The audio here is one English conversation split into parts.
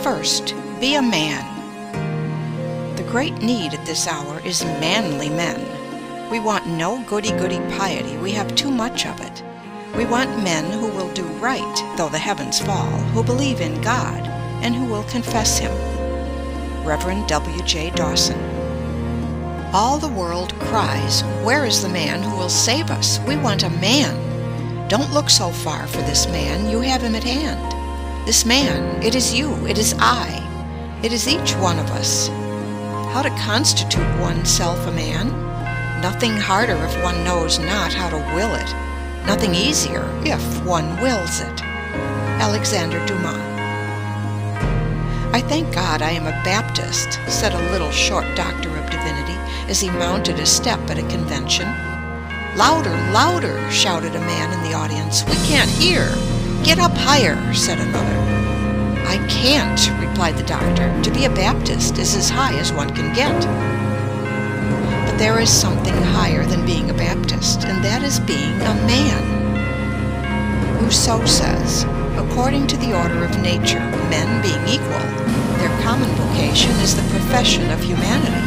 First, be a man. The great need at this hour is manly men. We want no goody-goody piety. We have too much of it. We want men who will do right, though the heavens fall, who believe in God, and who will confess Him. Reverend W.J. Dawson. All the world cries, "Where is the man who will save us? We want a man." Don't look so far for this man. You have him at hand. This man, it is you, it is I, it is each one of us. How to constitute oneself a man? Nothing harder if one knows not how to will it. Nothing easier if one wills it. Alexander Dumas. I thank God I am a Baptist, said a little short doctor of divinity as he mounted a step at a convention. Louder, louder, shouted a man in the audience. We can't hear. Get up higher, said another. I can't, replied the doctor. To be a Baptist is as high as one can get. But there is something higher than being a Baptist, and that is being a man. Rousseau says, according to the order of nature, men being equal, their common vocation is the profession of humanity,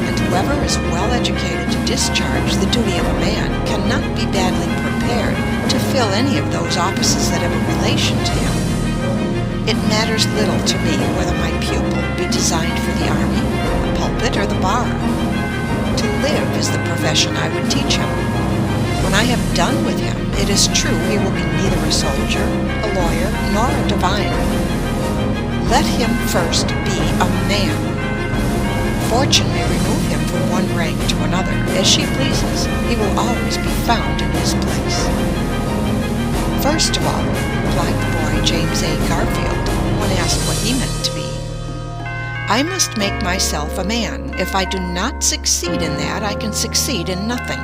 and whoever is well educated to discharge the duty of a man cannot be badly prepared to fill any of those offices that have a relation to him. It matters little to me whether my pupil be designed for the army, the pulpit, or the bar. To live is the profession I would teach him. When I have done with him, it is true he will be neither a soldier, a lawyer, nor a divine. Let him first be a man. Fortune may remove him from one rank to another, as she pleases. He will always be found in his place. First of all, replied the boy James A. Garfield, when asked what he meant to be, I must make myself a man. If I do not succeed in that, I can succeed in nothing.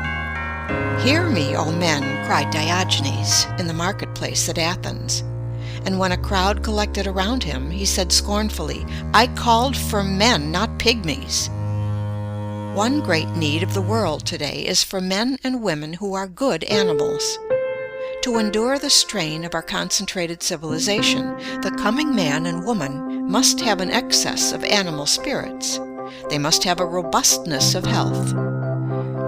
Hear me, O men, cried Diogenes in the marketplace at Athens. And when a crowd collected around him, he said scornfully, I called for men, not pygmies. One great need of the world today is for men and women who are good animals. To endure the strain of our concentrated civilization, the coming man and woman must have an excess of animal spirits. They must have a robustness of health.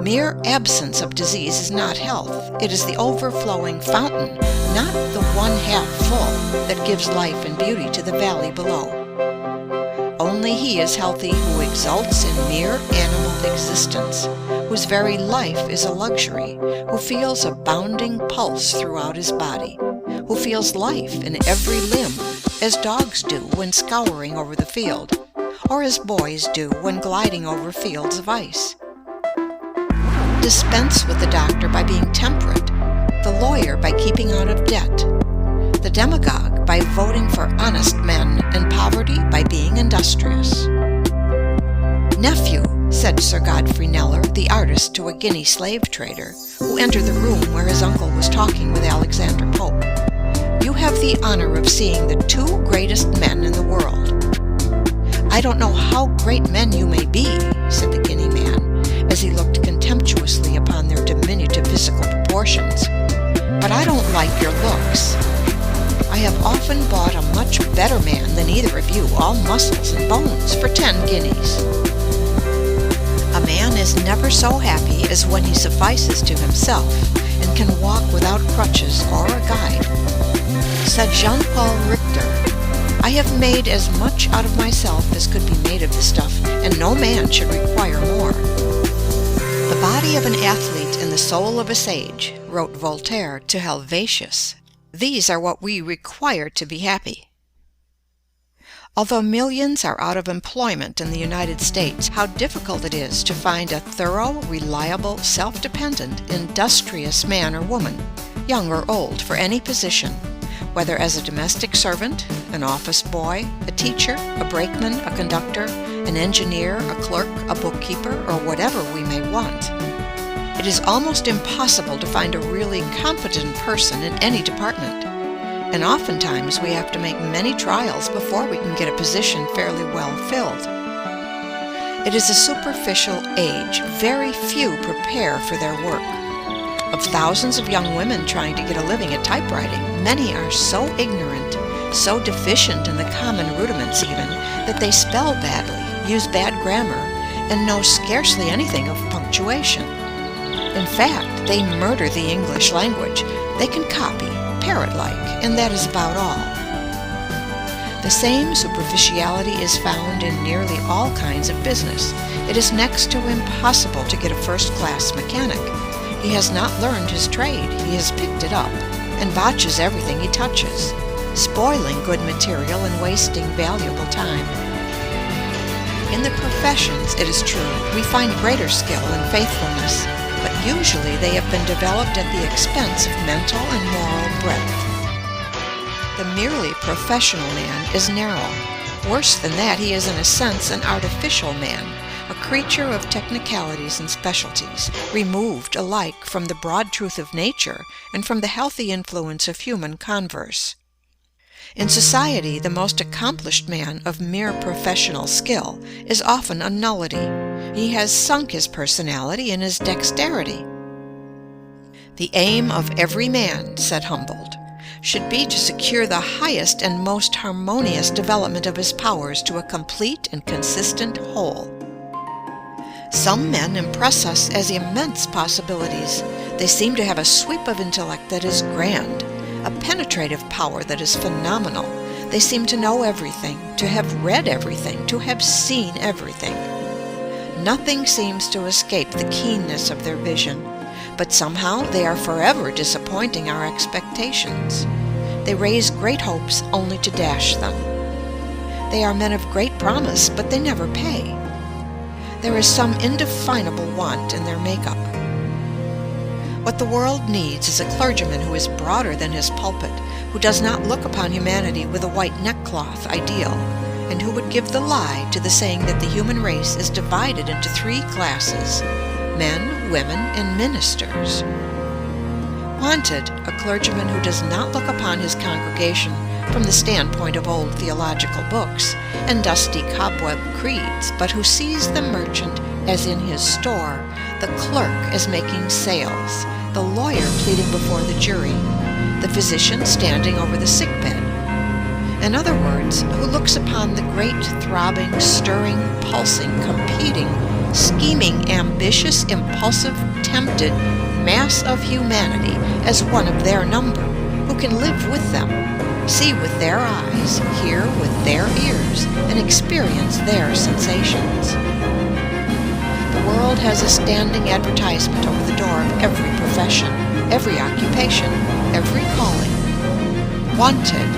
Mere absence of disease is not health. It is the overflowing fountain, not the one half full, that gives life and beauty to the valley below. Only he is healthy who exults in mere animal existence, whose very life is a luxury, who feels a bounding pulse throughout his body, who feels life in every limb, as dogs do when scouring over the field, or as boys do when gliding over fields of ice. Dispense with the doctor by being temperate, the lawyer by keeping out of debt, the demagogue by voting for honest men, and poverty by being industrious. Nephew, said Sir Godfrey Kneller, the artist, to a Guinea slave trader, who entered the room where his uncle was talking with Alexander Pope, you have the honor of seeing the two greatest men in the world. I don't know how great men you may be, said the Guinea man, as he looked contemptuously upon their diminutive physical proportions, but I don't like your looks. I have often bought a much better man than either of you, all muscles and bones, for 10 guineas. A man is never so happy as when he suffices to himself and can walk without crutches or a guide. Said Jean-Paul Richter, I have made as much out of myself as could be made of the stuff, and no man should require more. The body of an athlete and the soul of a sage, wrote Voltaire to Helvetius. These are what we require to be happy. Although millions are out of employment in the United States, how difficult it is to find a thorough, reliable, self-dependent, industrious man or woman, young or old, for any position, whether as a domestic servant, an office boy, a teacher, a brakeman, a conductor, an engineer, a clerk, a bookkeeper, or whatever we may want. It is almost impossible to find a really competent person in any department, and oftentimes we have to make many trials before we can get a position fairly well filled. It is a superficial age. Very few prepare for their work. Of thousands of young women trying to get a living at typewriting, many are so ignorant, so deficient in the common rudiments arrogance even, that they spell badly, use bad grammar, and know scarcely anything of punctuation. In fact, they murder the English language. They can copy, parrot-like, and that is about all. The same superficiality is found in nearly all kinds of business. It is next to impossible to get a first-class mechanic. He has not learned his trade. He has picked it up and botches everything he touches, spoiling good material and wasting valuable time. In the professions, it is true, we find greater skill and faithfulness, but usually they have been developed at the expense of mental and moral breadth. The merely professional man is narrow. Worse than that, he is in a sense an artificial man, a creature of technicalities and specialties, removed alike from the broad truth of nature and from the healthy influence of human converse. In society, the most accomplished man of mere professional skill is often a nullity. He has sunk his personality in his dexterity. The aim of every man, said Humboldt, should be to secure the highest and most harmonious development of his powers to a complete and consistent whole. Some men impress us as immense possibilities. They seem to have a sweep of intellect that is grand, a penetrative power that is phenomenal. They seem to know everything, to have read everything, to have seen everything. Nothing seems to escape the keenness of their vision, but somehow they are forever disappointing our expectations. They raise great hopes only to dash them. They are men of great promise, but they never pay. There is some indefinable want in their makeup. What the world needs is a clergyman who is broader than his pulpit, who does not look upon humanity with a white neckcloth ideal, and who would give the lie to the saying that the human race is divided into three classes: men, women, and ministers. Wanted, a clergyman who does not look upon his congregation from the standpoint of old theological books and dusty cobweb creeds, but who sees the merchant as in his store, the clerk as making sales, the lawyer pleading before the jury, the physician standing over the sickbed. In other words, who looks upon the great, throbbing, stirring, pulsing, competing, scheming, ambitious, impulsive, tempted mass of humanity as one of their number, who can live with them, see with their eyes, hear with their ears, and experience their sensations. The world has a standing advertisement over the door of every profession, every occupation, every calling. Wanted,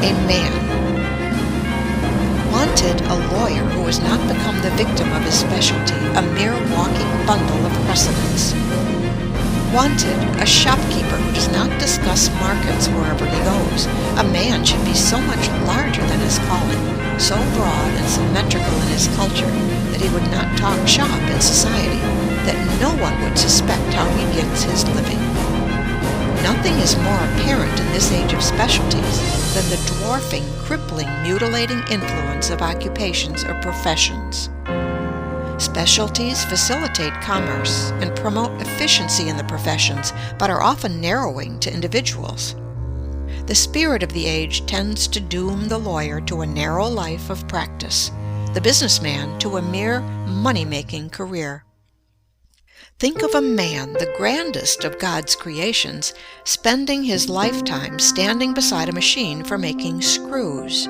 a man. Wanted, a lawyer who has not become the victim of his specialty, a mere walking bundle of precedents. Wanted, a shopkeeper who does not discuss markets wherever he goes. A man should be so much larger than his calling, so broad and symmetrical in his culture, that he would not talk shop in society, that no one would suspect how he gets his living. Nothing is more apparent in this age of specialties than the dwarfing, crippling, mutilating influence of occupations or professions. Specialties facilitate commerce and promote efficiency in the professions, but are often narrowing to individuals. The spirit of the age tends to doom the lawyer to a narrow life of practice, the businessman to a mere money-making career. Think of a man, the grandest of God's creations, spending his lifetime standing beside a machine for making screws.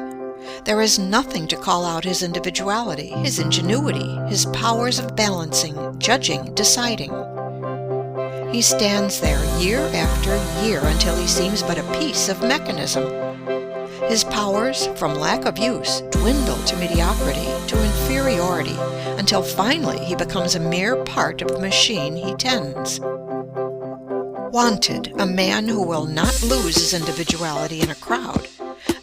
There is nothing to call out his individuality, his ingenuity, his powers of balancing, judging, deciding. He stands there year after year until he seems but a piece of mechanism. His powers, from lack of use, dwindle to mediocrity, to inferiority, until finally he becomes a mere part of the machine he tends. Wanted, a man who will not lose his individuality in a crowd,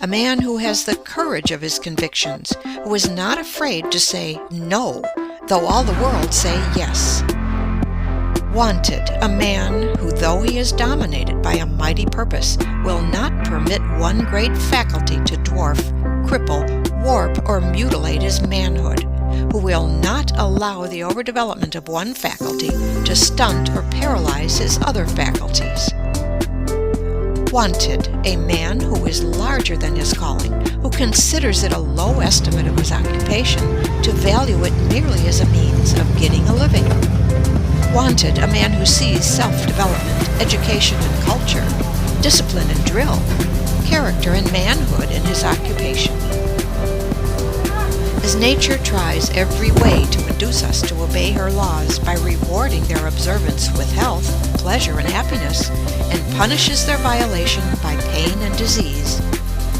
a man who has the courage of his convictions, who is not afraid to say no, though all the world say yes. Wanted, a man who, though he is dominated by a mighty purpose, will not permit one great faculty to dwarf, cripple, warp, or mutilate his manhood, who will not allow the overdevelopment of one faculty to stunt or paralyze his other faculties. Wanted, a man who is larger than his calling, who considers it a low estimate of his occupation to value it merely as a means of getting a living. Wanted, a man who sees self-development, education and culture, discipline and drill, character and manhood in his occupation. As nature tries every way to induce us to obey her laws by rewarding their observance with health, pleasure, and happiness, and punishes their violation by pain and disease,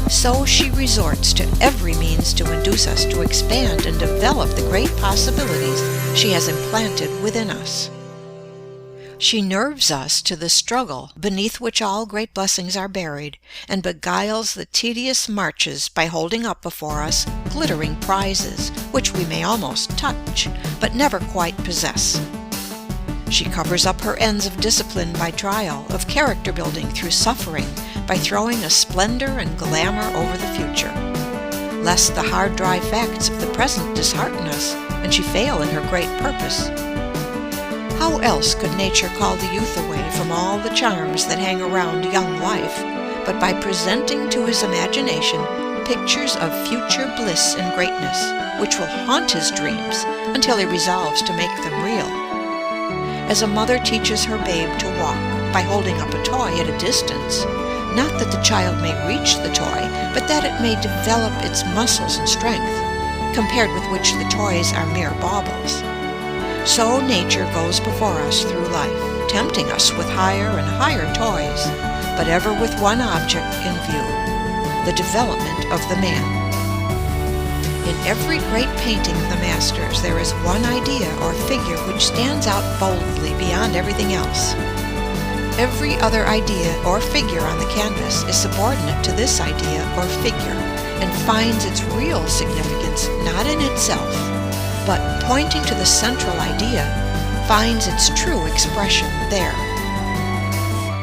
so she resorts to every means to induce us to expand and develop the great possibilities she has implanted within us. She nerves us to the struggle beneath which all great blessings are buried, and beguiles the tedious marches by holding up before us glittering prizes, which we may almost touch, but never quite possess. She covers up her ends of discipline by trial, of character building through suffering, by throwing a splendor and glamour over the future, lest the hard, dry facts of the present dishearten us, and she fail in her great purpose. How else could nature call the youth away from all the charms that hang around young life, but by presenting to his imagination pictures of future bliss and greatness, which will haunt his dreams until he resolves to make them real? As a mother teaches her babe to walk by holding up a toy at a distance, not that the child may reach the toy, but that it may develop its muscles and strength, compared with which the toys are mere baubles. So nature goes before us through life, tempting us with higher and higher toys, but ever with one object in view, the development of the man. In every great painting of the masters there is one idea or figure which stands out boldly beyond everything else. Every other idea or figure on the canvas is subordinate to this idea or figure, and finds its real significance not in itself, but pointing to the central idea, finds its true expression there.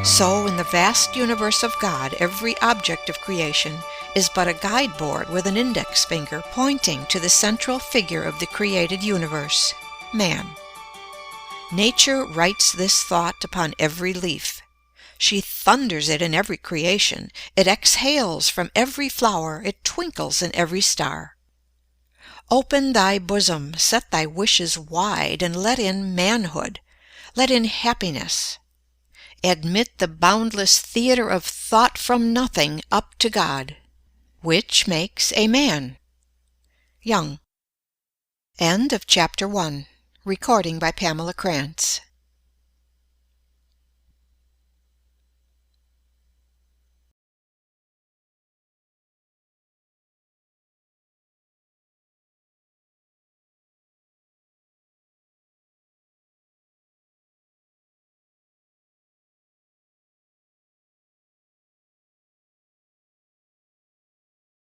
So in the vast universe of God, every object of creation is but a guide-board with an index finger pointing to the central figure of the created universe, man. Nature writes this thought upon every leaf. She thunders it in every creation. It exhales from every flower. It twinkles in every star. Open thy bosom, set thy wishes wide, and let in manhood, let in happiness. Admit the boundless theater of thought from nothing up to God, which makes a man. Young. End of Chapter 1. Recording by Pamela Krantz.